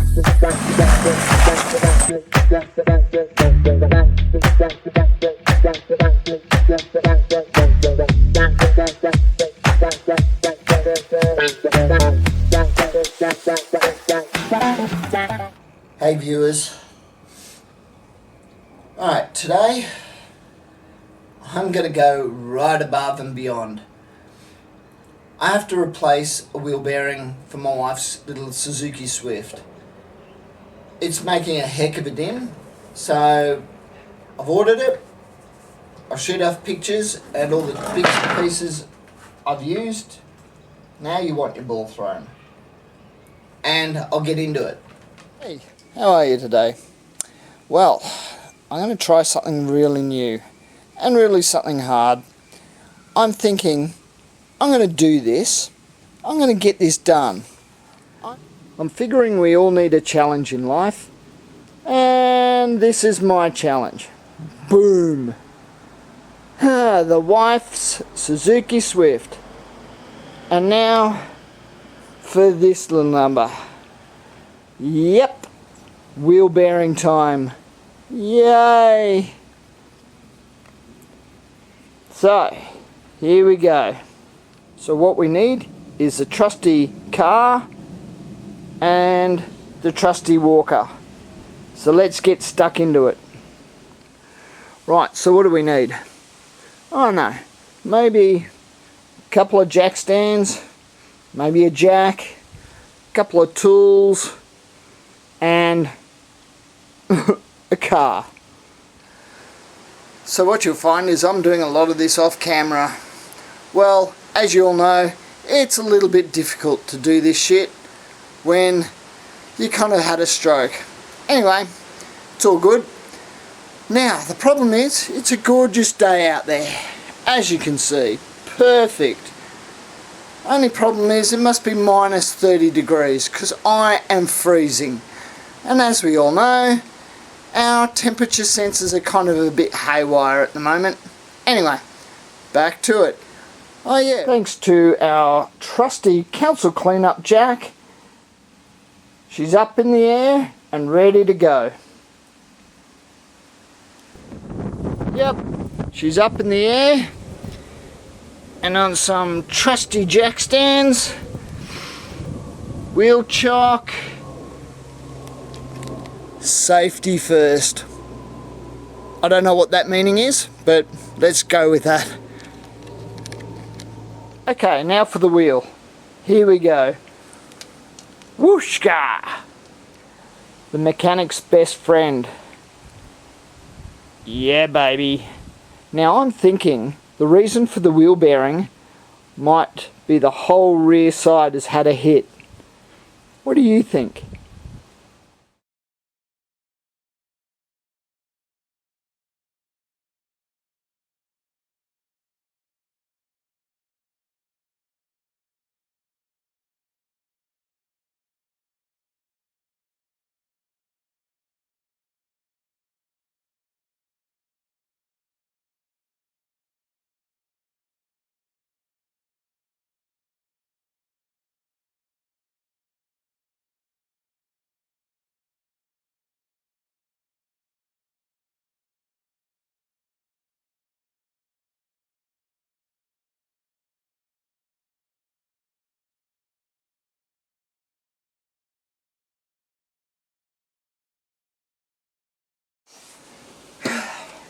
Hey viewers, alright, today I'm going to go right above and beyond. I have to replace a wheel bearing for my wife's little Suzuki Swift. It's making a heck of a din, so I've ordered it. I'll shoot off pictures and all the bits and pieces I've used. Now you want your ball thrown. And I'll get into it. Hey, how are you today? Well, I'm going to try something really new and really something hard. I'm thinking I'm going to do this. I'm going to get this done. I'm figuring we all need a challenge in life, and this is my challenge. Boom! The wife's Suzuki Swift. And now for this little number. Yep, wheel bearing time. Yay! So, here we go. So what we need is the trusty car and the trusty walker. So let's get stuck into it. Right, so what do we need? I don't know, maybe a couple of jack stands, maybe a jack, a couple of tools, and a car. So what you'll find is I'm doing a lot of this off camera. Well, as you all know, it's a little bit difficult to do this shit when you kind of had a stroke. Anyway, it's all good. Now, the problem is, it's a gorgeous day out there, as you can see. Perfect. Only problem is, it must be minus 30 degrees, because I am freezing. And as we all know, our temperature sensors are kind of a bit haywire at the moment. Anyway, back to it. Oh yeah, thanks to our trusty council cleanup jack, she's up in the air and ready to go. Yep, she's up in the air and on some trusty jack stands, wheel chock, safety first. I don't know what that meaning is, but let's go with that. Okay, now for the wheel. Here we go. Whooshka! The mechanic's best friend. Yeah, baby. Now I'm thinking the reason for the wheel bearing might be the whole rear side has had a hit. What do you think?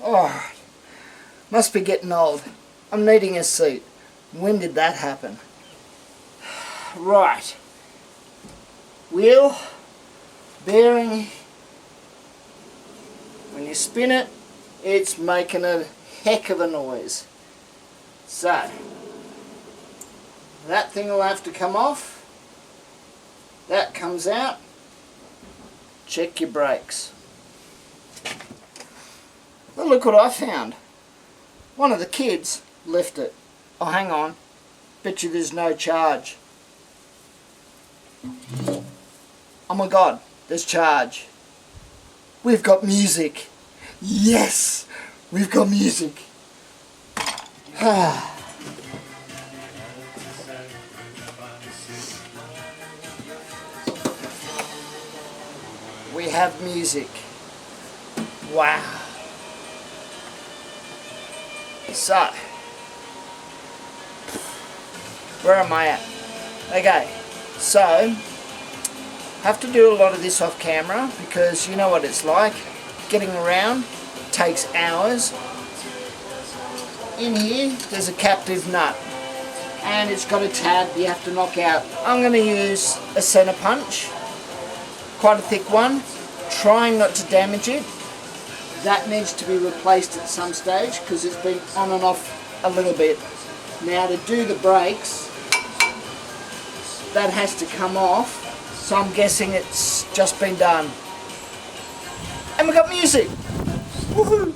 Oh, must be getting old. I'm needing a seat. When did that happen? Right. Wheel, bearing. When you spin it, it's making a heck of a noise. So, that thing will have to come off. That comes out. Check your brakes. Well, look what I found. One of the kids left it. Oh, hang on. Bet you there's no charge. Oh my God, there's charge. We've got music. Yes, we've got music. we have music. Wow. So, where am I at? Okay, so have to do a lot of this off camera because you know what it's like. Getting around takes hours. In here, there's a captive nut. And it's got a tab you have to knock out. I'm going to use a center punch, quite a thick one, trying not to damage it. That needs to be replaced at some stage because it's been on and off a little bit. Now to do the brakes, that has to come off, so I'm guessing it's just been done. And we've got music! Woohoo!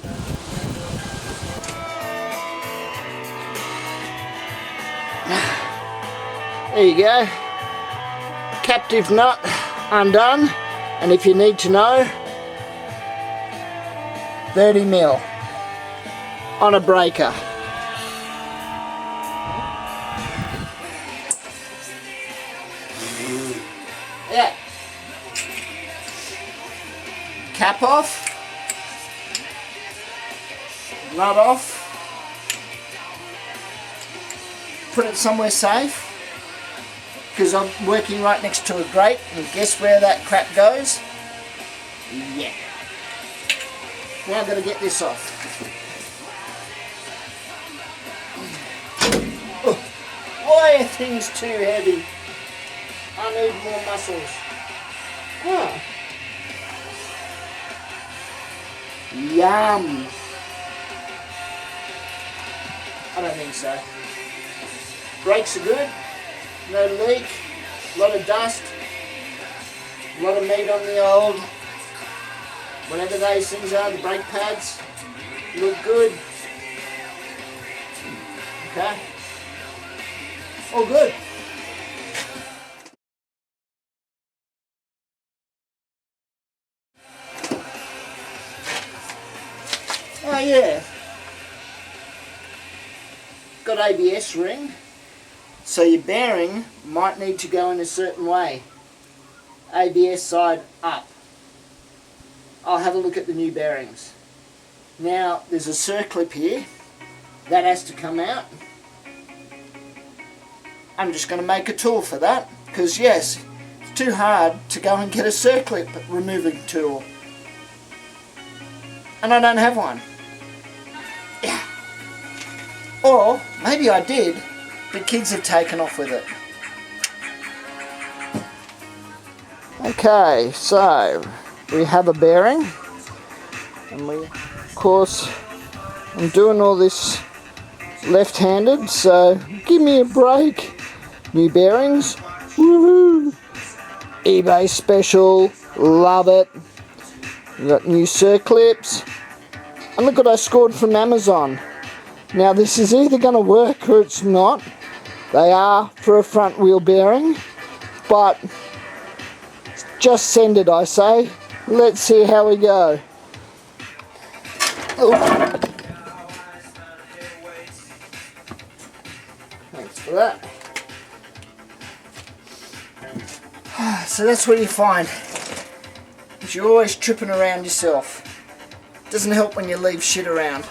There you go. Captive nut undone, and if you need to know, 30 mil on a breaker. Yeah. Cap off. Nut off. Put it somewhere safe, because I'm working right next to a grate, and guess where that crap goes? Yeah. Now I've got to get this off. Oh, why are things too heavy? I need more muscles. Oh. Yum. I don't think so. Brakes are good. No leak. A lot of dust. A lot of meat on the old, whatever those things are, the brake pads. Look good. Okay. All good. Oh yeah. Got ABS ring. So your bearing might need to go in a certain way. ABS side up. I'll have a look at the new bearings. Now there's a circlip here. That has to come out. I'm just going to make a tool for that. Because yes, it's too hard to go and get a circlip removing tool. And I don't have one. Yeah. Or maybe I did. The kids have taken off with it. Okay, so we have a bearing, and we, of course, I'm doing all this left-handed, so give me a break. New bearings, woohoo! eBay special, love it. We've got new circlips, and look what I scored from Amazon. Now this is either going to work or it's not. They are for a front wheel bearing, but just send it, I say. Let's see how we go. Oh. Thanks for that. So that's what you find. You're always tripping around yourself. Doesn't help when you leave shit around.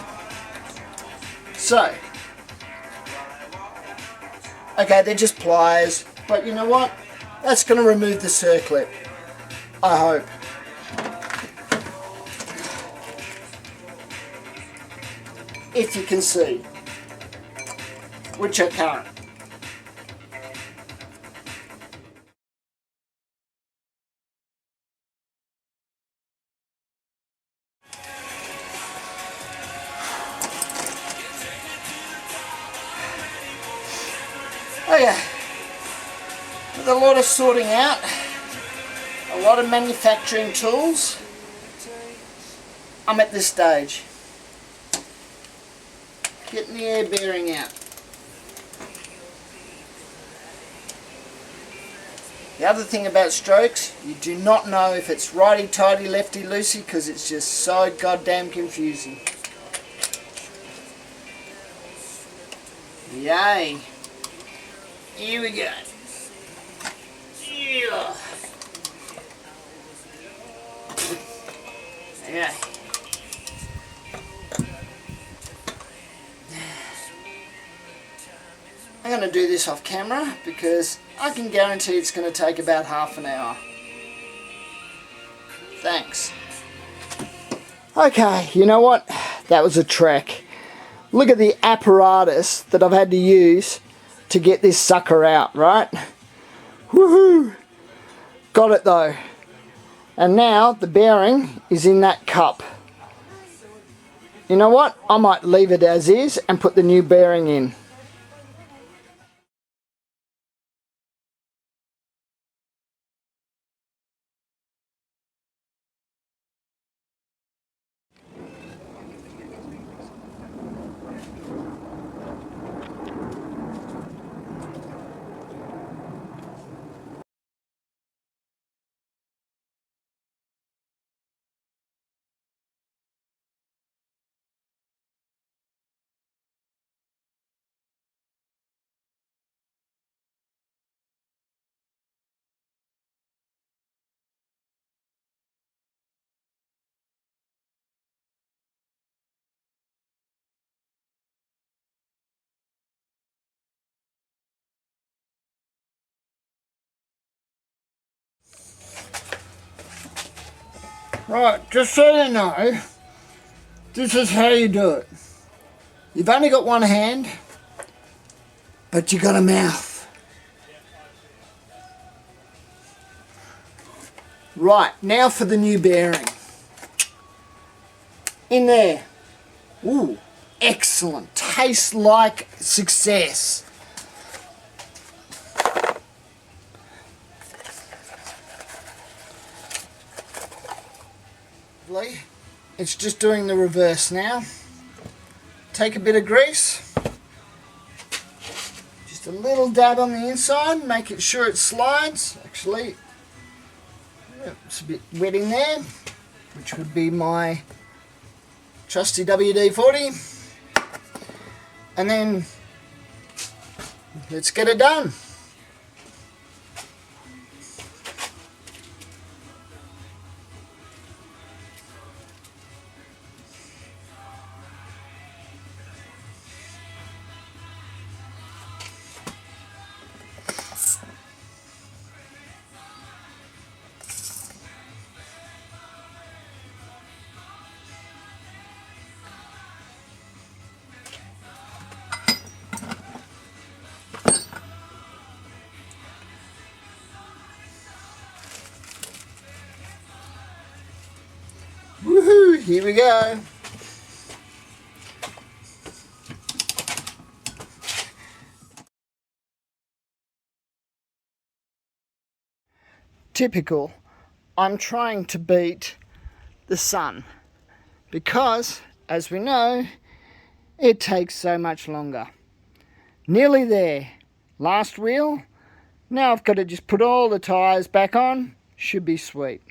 So, okay, they're just pliers, but you know what? That's going to remove the circlip. I hope. If you can see, which I can't. Oh yeah, with a lot of sorting out, a lot of manufacturing tools, I'm at this stage. Getting the air bearing out. The other thing about strokes, you do not know if it's righty-tighty, lefty-loosey, because it's just so goddamn confusing. Yay. Here we go. Yeah. Okay. I'm going to do this off camera because I can guarantee it's going to take about half an hour. Thanks. Okay, you know what? That was a trek. Look at the apparatus that I've had to use to get this sucker out, right? Woohoo! Got it though. And now the bearing is in that cup. You know what? I might leave it as is and put the new bearing in. Right, just so you know, this is how you do it. You've only got one hand, but you got a mouth. Right, now for the new bearing. In there. Ooh, excellent. Tastes like success. It's just doing the reverse now. Take a bit of grease, just a little dab on the inside, make it sure it slides. Actually, it's a bit wet in there, which would be my trusty WD-40. And then let's get it done. Woohoo! Here we go. Typical. I'm trying to beat the sun because, as we know, it takes so much longer. Nearly there. Last wheel. Now I've got to just put all the tyres back on. Should be sweet.